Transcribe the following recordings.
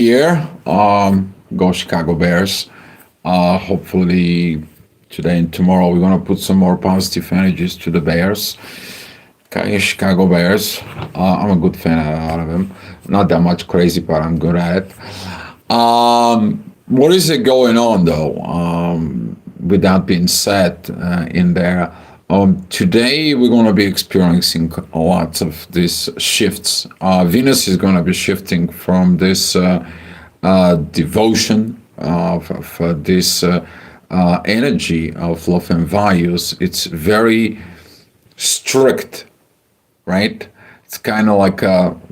year. Go Chicago Bears. Hopefully today and tomorrow we're gonna put some more positive energies to the Bears. Okay, Chicago Bears. I'm a good fan out of them. Not that much crazy, but I'm good at it. What is it going on though? With that being said, in there, today we're going to be experiencing lots of these shifts. Venus is going to be shifting from this devotion of this energy of love and values. It's very strict, right? It's kind of like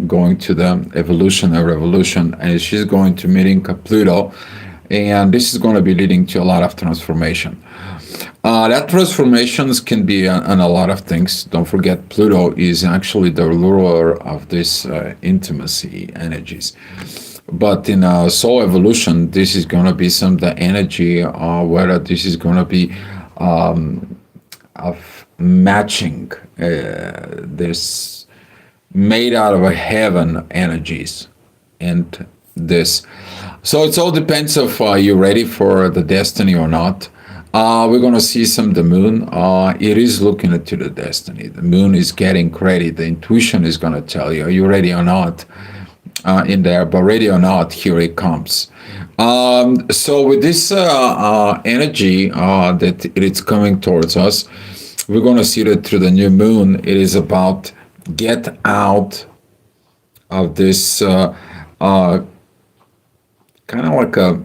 going to the evolution or revolution, and she's going to meeting Pluto, and this is going to be leading to a lot of transformation. That transformations can be on a lot of things. Don't forget, Pluto is actually the ruler of this intimacy energies. But in soul evolution, this is going to be some of the energy, whether this is going to be of matching this made out of a heaven energies and this. So it all depends if you're ready for the destiny or not. We're going to see some the moon. It is looking into the destiny. The moon is getting ready. The intuition is going to tell you, are you ready or not in there? But ready or not, here it comes. So with this energy that it's coming towards us, we're going to see that through the new moon. It is about get out of this kind of like a,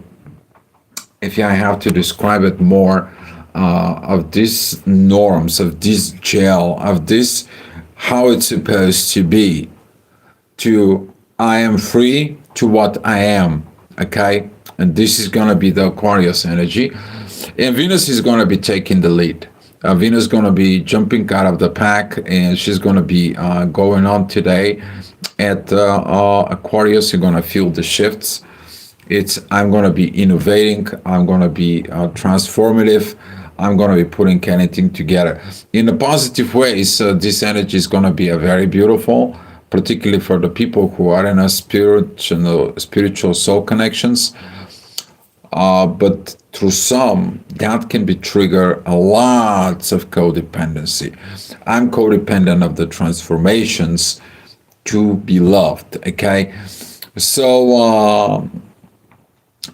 if I have to describe it more, of these norms, of this gel, of this how it's supposed to be, to I am free to what I am, okay? And this is going to be the Aquarius energy. And Venus is going to be taking the lead. Venus is going to be jumping out of the pack, and she's going to be going on today at Aquarius. You're going to feel the shifts. It's I'm going to be innovating. I'm going to be transformative. I'm going to be putting anything together in a positive way. So this energy is going to be a very beautiful, particularly for the people who are in a spiritual soul connections. But through some, that can be trigger a lots of codependency. I'm codependent of the transformations to be loved. Okay, so.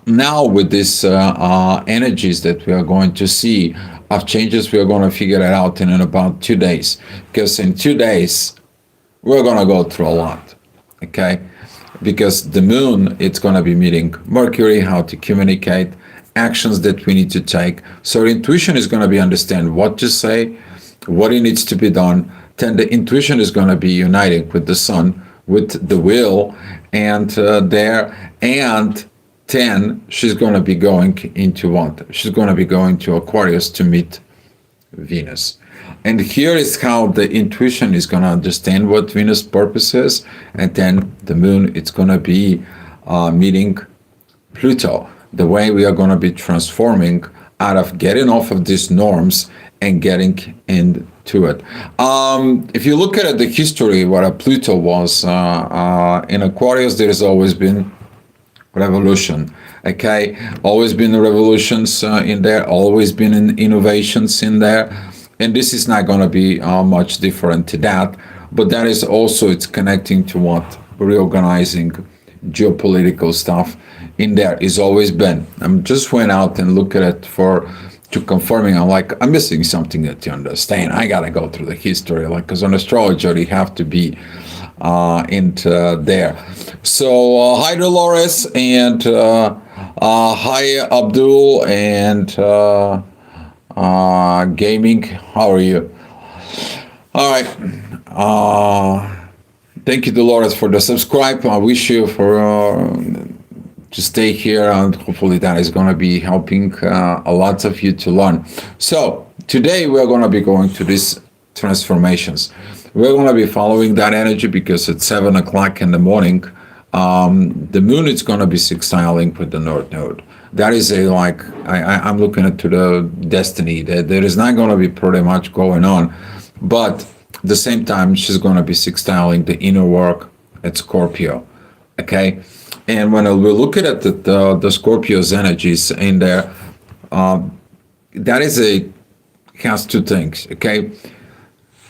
Now with these energies that we are going to see of changes, we are going to figure it out in about 2 days, because in 2 days we're going to go through a lot, okay? Because the moon, it's going to be meeting Mercury, how to communicate, actions that we need to take. So intuition is going to be understand what to say, what it needs to be done. Then the intuition is going to be uniting with the sun, with the will, and there, and 10, she's going to be going into what? She's going to be going to Aquarius to meet Venus. And here is how the intuition is going to understand what Venus' purpose is. And then the moon, it's going to be meeting Pluto. The way we are going to be transforming out of getting off of these norms and getting into it. If you look at it, the history, what Pluto was in Aquarius, there has always been revolution, okay? Always been revolutions in there, always been innovations in there, and this is not going to be much different to that. But that is also, it's connecting to what reorganizing geopolitical stuff in there is always been. I'm just went out and look at it to confirming. I'm like, I'm missing something that you understand. I gotta go through the history, like, because on astrology you have to be into there. So hi Dolores, and hi Abdul, and gaming, how are you? All right, thank you Dolores for the subscribe. I wish you for to stay here, and hopefully that is going to be helping a lot of you to learn. So today we're going to be going to these transformations. We're going to be following that energy because at 7 o'clock in the morning, the moon is going to be sextiling with the North Node. That is a like, I'm looking at to the destiny. There is not going to be pretty much going on. But at the same time, she's going to be sextiling the inner work at Scorpio. Okay? And when we look at the Scorpio's energies in there, that is has two things. Okay,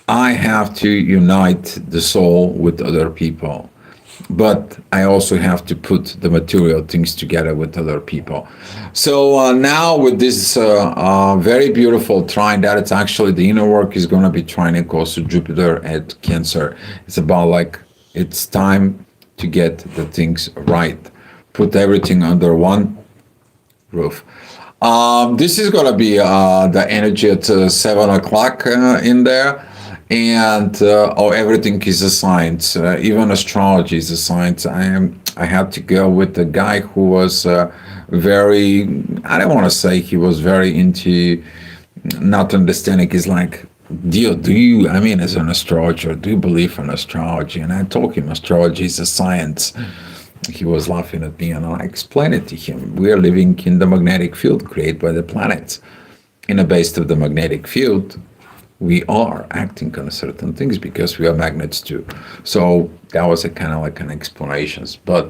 I have to unite the soul with other people, but I also have to put the material things together with other people. So now with this very beautiful trine, that it's actually the inner work is going to be trining also Jupiter at Cancer. It's about like it's time to get the things right, put everything under one roof. This is going to be the energy at 7 o'clock in there. And everything is a science. Even astrology is a science. I had to go with the guy who was very. I don't want to say he was very into not understanding. He's like, do you? I mean, as an astrologer, do you believe in astrology? And I told him astrology is a science. He was laughing at me, and I explained it to him. We are living in the magnetic field created by the planets. In the base of the magnetic field, we are acting on certain things because we are magnets too. So that was a kind of like an explanations. But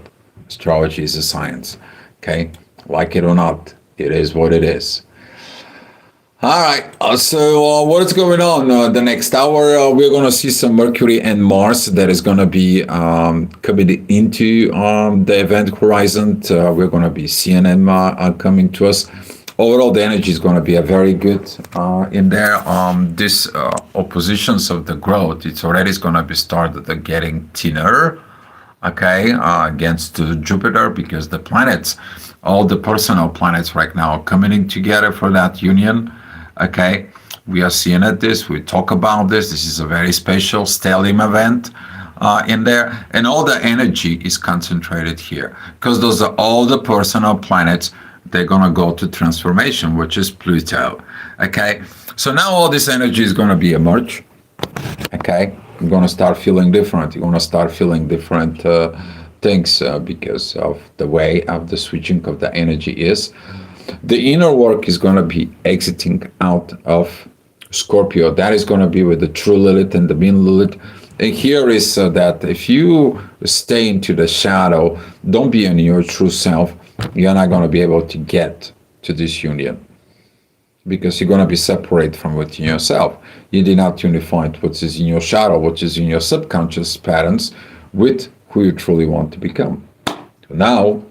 astrology is a science. Okay, like it or not, it is what it is. All right. So what is going on? The next hour, we're going to see some Mercury and Mars that is going to be coming into the event horizon. We're going to be seeing them coming to us. Overall, the energy is going to be a very good in there. This oppositions of the growth, it's already going to be started getting thinner, okay, against Jupiter, because the planets, all the personal planets right now are coming in together for that union, okay. We are seeing at this, we talk about this. This is a very special stellium event in there, and all the energy is concentrated here because those are all the personal planets. They're going to go to transformation, which is Pluto. Okay. So now all this energy is going to be emerge. Okay. You're going to start feeling different. You're going to start feeling different things because of the way of the switching of the energy is. The inner work is going to be exiting out of Scorpio. That is going to be with the true Lilith and the mean Lilith. And here is that if you stay into the shadow, don't be in your true self, you're not going to be able to get to this union because you're going to be separate from within yourself. You did not unify what is in your shadow, what is in your subconscious patterns with who you truly want to become. Now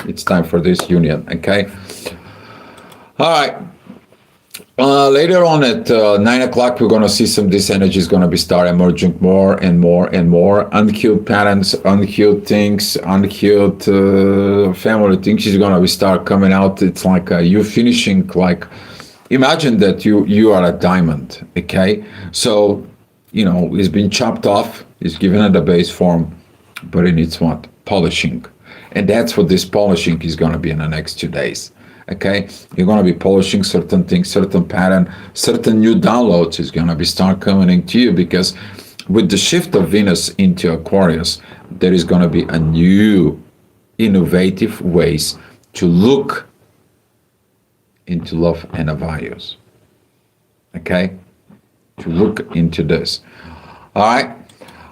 it's time for this union. Okay. All right. Later on at 9 o'clock, we're going to see some, this energy is going to be start emerging more and more and more. Unhealed patterns, unhealed things, unhealed family things is going to be start coming out. It's like you finishing, like, imagine that you are a diamond, okay? So, you know, it's been chopped off, it's given it a base form, but it needs what? Polishing. And that's what this polishing is going to be in the next 2 days. Okay, you're going to be polishing certain things, certain pattern, certain new downloads is going to be start coming into you because with the shift of Venus into Aquarius, there is going to be a new innovative ways to look into love and values. Okay, to look into this. All right.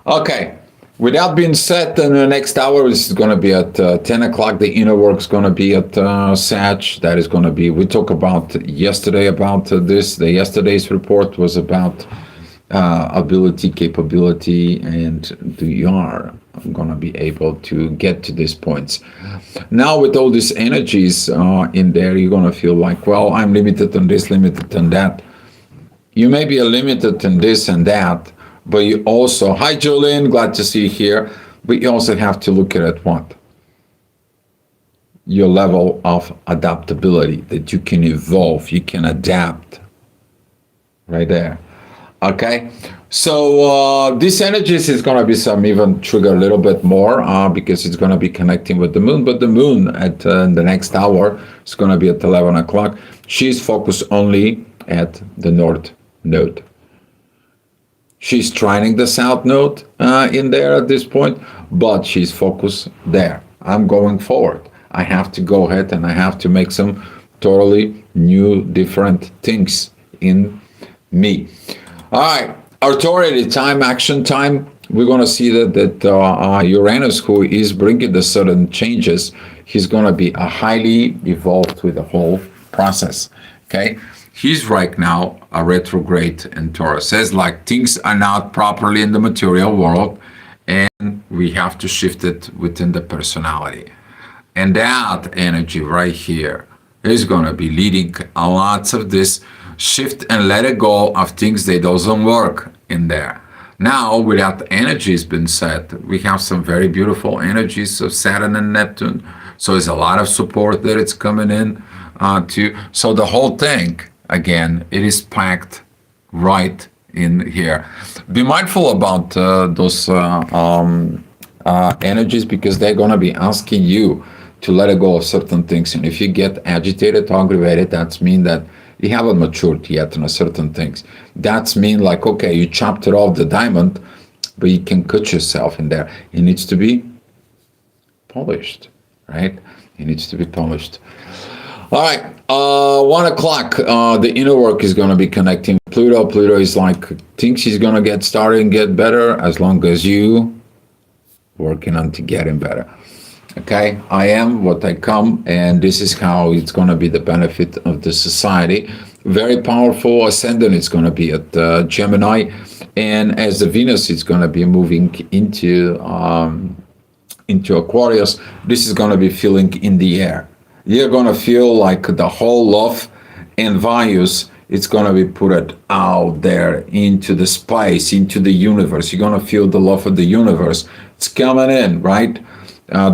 Okay. With that being said, in the next hour, this is going to be at 10 o'clock. The inner work is going to be at Sag. That is going to be, we talked about yesterday about this. The yesterday's report was about ability, capability, and you are going to be able to get to these points. Now, with all these energies in there, you're going to feel like, well, I'm limited on this, limited on that. You may be limited in this and that, but you also, hi Jolene, glad to see you here, but you also have to look at it what? Your level of adaptability, that you can evolve, you can adapt. Right there. Okay, so this energies is going to be some even trigger a little bit more because it's going to be connecting with the moon, but the moon at the next hour is going to be at 11 o'clock. She's focused only at the north node. She's trining the south node in there at this point, but she's focused there. I'm going forward. I have to go ahead and I have to make some totally new, different things in me. All right, authority time, action time. we're going to see that Uranus, who is bringing the certain changes, he's going to be a highly evolved with the whole process. Okay, he's right now a retrograde in Taurus. Says like things are not properly in the material world, and we have to shift it within the personality. And that energy right here is going to be leading a lots of this shift and let it go of things that doesn't work in there. Now, with that energy has been set, we have some very beautiful energies of Saturn and Neptune. So there's a lot of support that it's coming in to. So the whole thing, again, it is packed right in here. Be mindful about those energies, because they're going to be asking you to let go of certain things. And if you get agitated, aggravated, that's mean that you haven't matured yet on certain things. That's mean like, okay, you chopped it off the diamond, but you can cut yourself in there. It needs to be polished, right? It needs to be polished. All right, 1 o'clock, the inner work is going to be connecting Pluto. Pluto is like, thinks he's going to get started and get better as long as you working on to getting better. Okay, I am what I come, and this is how it's going to be the benefit of the society. Very powerful ascendant is going to be at Gemini, and as the Venus is going to be moving into Aquarius, this is going to be feeling in the air. You're going to feel like the whole love and values, it's going to be put out there into the space, into the universe. You're going to feel the love of the universe. It's coming in, right?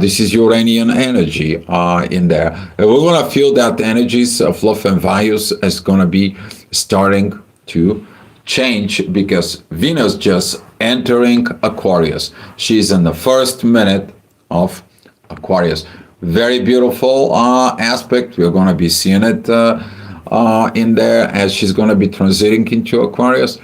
This is Uranian energy in there. And we're going to feel that energies of love and values is going to be starting to change, because Venus just entering Aquarius. She's in the first minute of Aquarius. Very beautiful aspect. We're going to be seeing it in there as she's going to be transiting into Aquarius.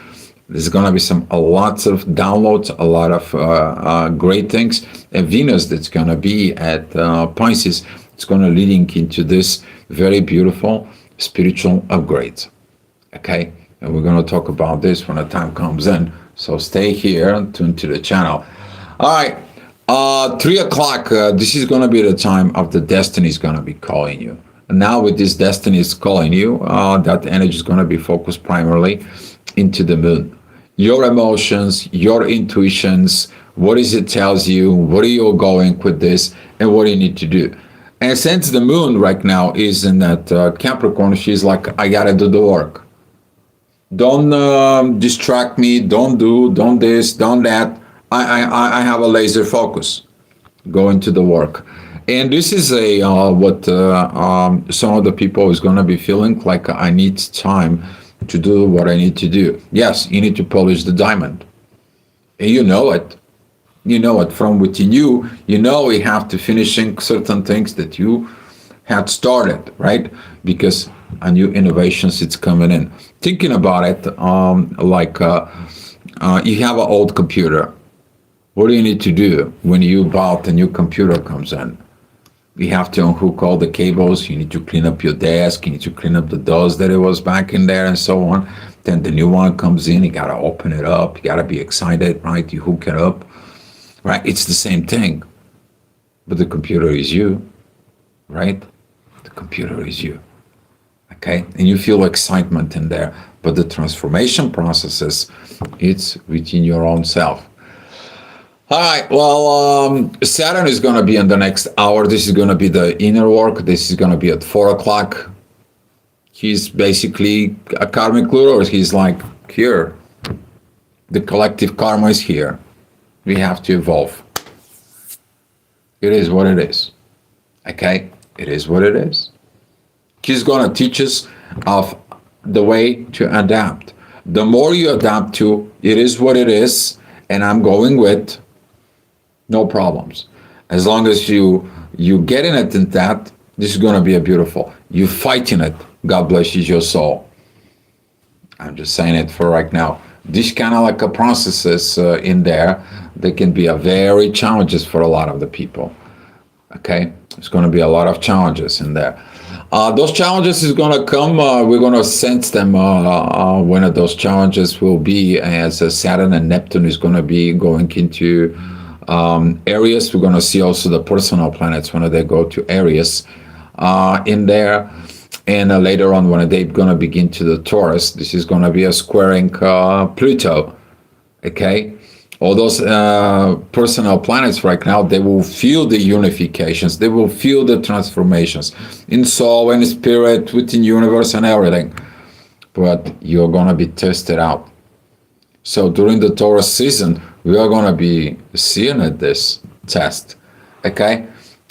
There's going to be lots of downloads, a lot of great things. And Venus that's going to be at Pisces, it's going to leading into this very beautiful spiritual upgrades. Okay, and we're going to talk about this when the time comes in. So stay here and tune to the channel. All right, 3 o'clock, this is going to be the time of the destiny is going to be calling you. And now with this destiny is calling you, that energy is going to be focused primarily into the moon. Your emotions, your intuitions, what is it tells you, what are you going with this, and what do you need to do. And since the moon right now is in that Capricorn, she's like, I gotta do the work. Don't distract me, don't this, don't that. I have a laser focus. Go into the work. And this is what some of the people is going to be feeling like, I need time to do what I need to do. Yes, you need to polish the diamond. And you know it. You know it from within you. You know you have to finishing certain things that you had started, right? Because a new innovations it's coming in. Thinking about it, you have an old computer. What do you need to do when you bought a new computer comes in? You have to unhook all the cables. You need to clean up your desk. You need to clean up the dust that it was back in there and so on. Then the new one comes in. You got to open it up. You got to be excited, right? You hook it up, right? It's the same thing. But the computer is you, right? The computer is you, okay? And you feel excitement in there. But the transformation processes, it's within your own self. All right, well, Saturn is going to be in the next hour. This is going to be the inner work. This is going to be at 4 o'clock. He's basically a karmic ruler. He's like, here, the collective karma is here. We have to evolve. It is what it is. Okay? It is what it is. He's going to teach us of the way to adapt. The more you adapt to, it is what it is, and I'm going with, no problems. As long as you get in it in that, this is going to be a beautiful. You fighting it. God bless you, your soul. I'm just saying it for right now. This kind of like a processes in there, they can be a very challenges for a lot of the people. Okay, there's going to be a lot of challenges in there. Those challenges is gonna come. We're gonna sense them when those challenges will be, as Saturn and Neptune is gonna be going into Aries. We're gonna see also the personal planets when they go to Aries in there, and later on when they're gonna begin to the Taurus. This is gonna be a squaring Pluto. Okay, all those personal planets right now, they will feel the unifications, they will feel the transformations in soul and spirit, within universe and everything. But you're going to be tested out. So during the Taurus season, we are going to be seeing at this test. Okay,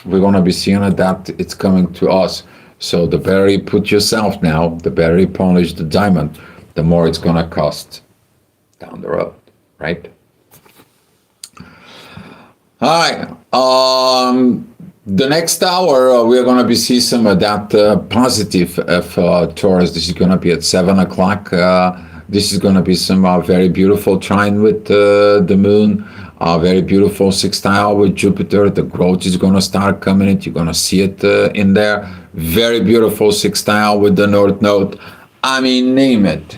we're going to be seeing it that it's coming to us. So the better you put yourself now, the better you polish the diamond, the more it's going to cost down the road, right? All right. The next hour, we're going to be see some of that positive of Taurus. This is going to be at 7 o'clock. This is going to be some very beautiful trine with the moon, very beautiful sextile with Jupiter. The growth is going to start coming in. You're going to see it in there. Very beautiful sextile with the North Node. I mean, name it.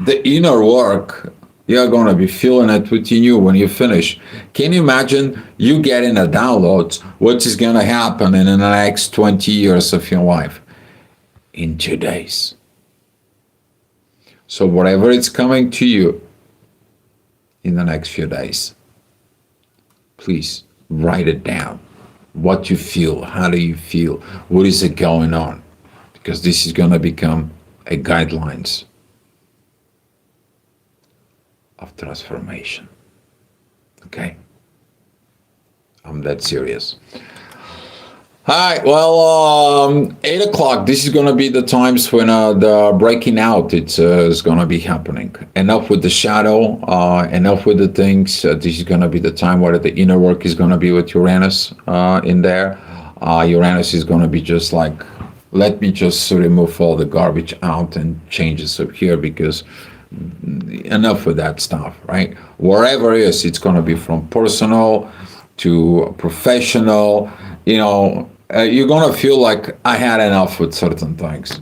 The inner work, you're going to be feeling it within you when you finish. Can you imagine you getting a download? What is going to happen in the next 20 years of your life? In 2 days. So whatever is coming to you in the next few days, please write it down. What you feel, how do you feel, what is it going on? Because this is going to become a guidelines of transformation. Okay? I'm that serious. All right, well, 8 o'clock, this is going to be the times when the breaking out is going to be happening. Enough with the shadow, enough with the things. This is going to be the time where the inner work is going to be with Uranus in there. Uranus is going to be just like, let me just remove all the garbage out and changes up here, because enough with that stuff, right? Wherever it is, it's going to be from personal to professional. You know, you're going to feel like I had enough with certain things,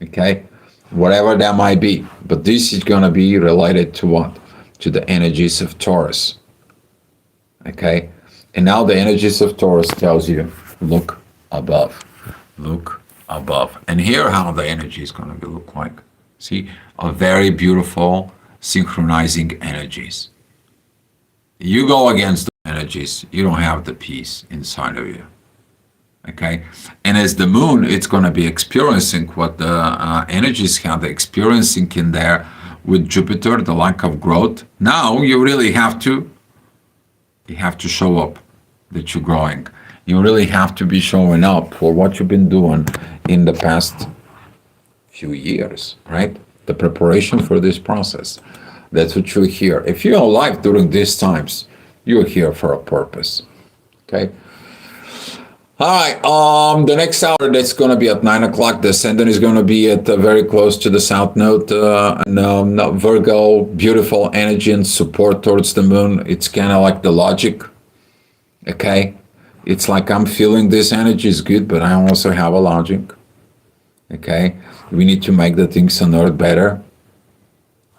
okay? Whatever that might be. But this is going to be related to what? To the energies of Taurus, okay? And now the energies of Taurus tells you, look above, look above. And here how the energy is going to look like. See, a very beautiful synchronizing energies. You go against the energies, you don't have the peace inside of you. Okay? And as the moon, it's going to be experiencing what the energies have the experiencing in there with Jupiter, the lack of growth. Now you really have to show up that you're growing. You really have to be showing up for what you've been doing in the past few years, right? The preparation for this process. That's what you're here. If you're alive during these times, you're here for a purpose. Okay? All right, the next hour, that's going to be at 9 o'clock. The ascendant is going to be at very close to the south node. And, Virgo, beautiful energy and support towards the moon. It's kind of like the logic. Okay? It's like I'm feeling this energy is good, but I also have a logic. Okay? We need to make the things on Earth better.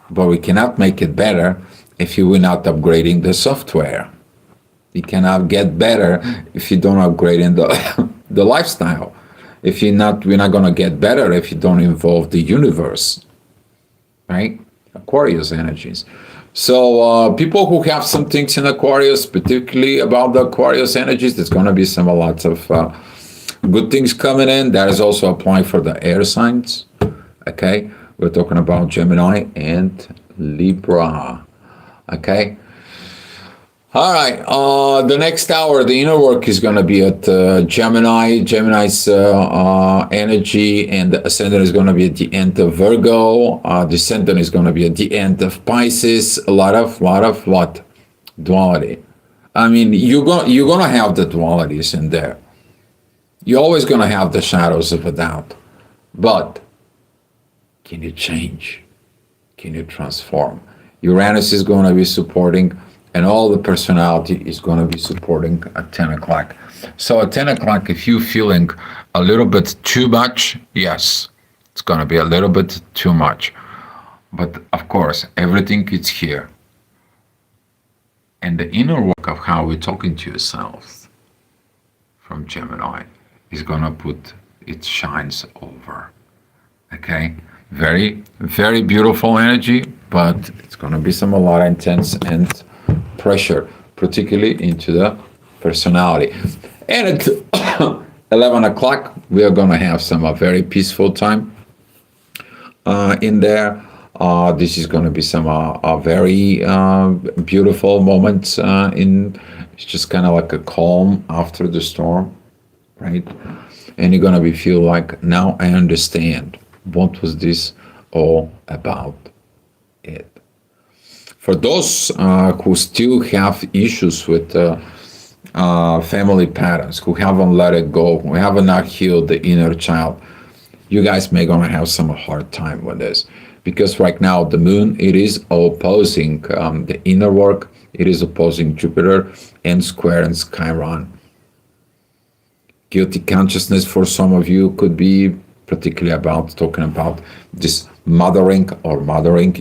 But we cannot make it better if you are not upgrading the software. You cannot get better if you don't upgrade in the lifestyle. We're not going to get better if you don't involve the universe, right? Aquarius energies. So people who have some things in Aquarius, particularly about the Aquarius energies, there's going to be lots of good things coming in. That is also applying for the air signs. Okay, we're talking about Gemini and Libra. Okay. All right, the next hour, the inner work is going to be at Gemini. Gemini's energy and the ascendant is going to be at the end of Virgo. Descendant is going to be at the end of Pisces. A lot of what? Duality. I mean, you're going to have the dualities in there. You're always going to have the shadows of a doubt. But can you change? Can you transform? Uranus is going to be supporting and all the personality is going to be supporting at 10 o'clock. So at 10 o'clock, if you're feeling a little bit too much, yes, it's going to be a little bit too much. But of course, everything is here. And the inner work of how we're talking to yourself from Gemini is going to put it shines over. Okay? Very, very beautiful energy, but it's going to be a lot of intense and pressure, particularly into the personality. And at 11 o'clock, we are going to have some very peaceful time in there. This is going to be some very beautiful moments it's just kind of like a calm after the storm, right? And you're going to feel like, now I understand what was this all about it. For those who still have issues with family patterns, who haven't let it go, who haven't not healed the inner child, you guys may gonna have some hard time with this, because right now the moon, it is opposing the inner work, it is opposing Jupiter and square and Chiron. Guilty consciousness for some of you could be particularly talking about this mothering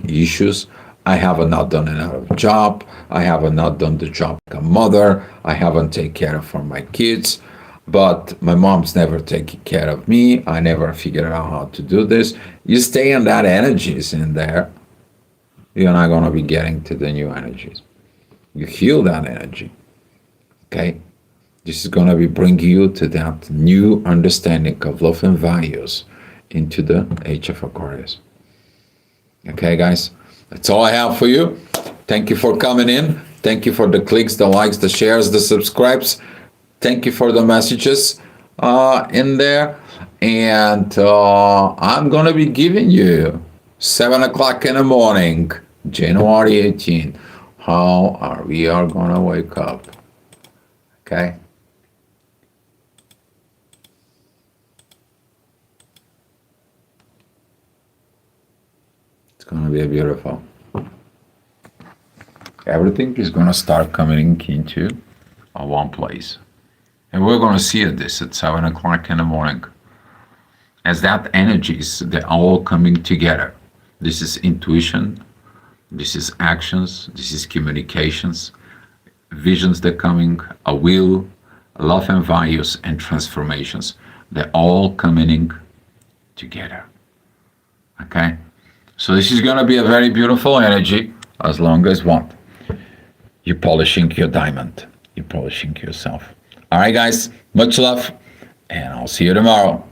issues. I have not done enough job. I have not done the job like a mother. I haven't taken care of for my kids, but my mom's never taken care of me. I never figured out how to do this. You stay in that energies in there, you're not going to be getting to the new energies. You heal that energy, okay? This is going to be bringing you to that new understanding of love and values into the age of Aquarius. Okay, guys, that's all I have for you. Thank you for coming in. Thank you for the clicks, the likes, the shares, the subscribes. Thank you for the messages in there. And I'm going to be giving you 7 o'clock in the morning, January 18th, how we are going to wake up. Okay? It's going to be beautiful. Everything is going to start coming into one place. And we're going to see this at 7 o'clock in the morning. As that energies, they're all coming together. This is intuition. This is actions. This is communications. Visions that are coming, a will, love and values, and transformations. They're all coming in together. Okay? So this is going to be a very beautiful energy, as long as what? You're polishing your diamond. You're polishing yourself. All right, guys. Much love, and I'll see you tomorrow.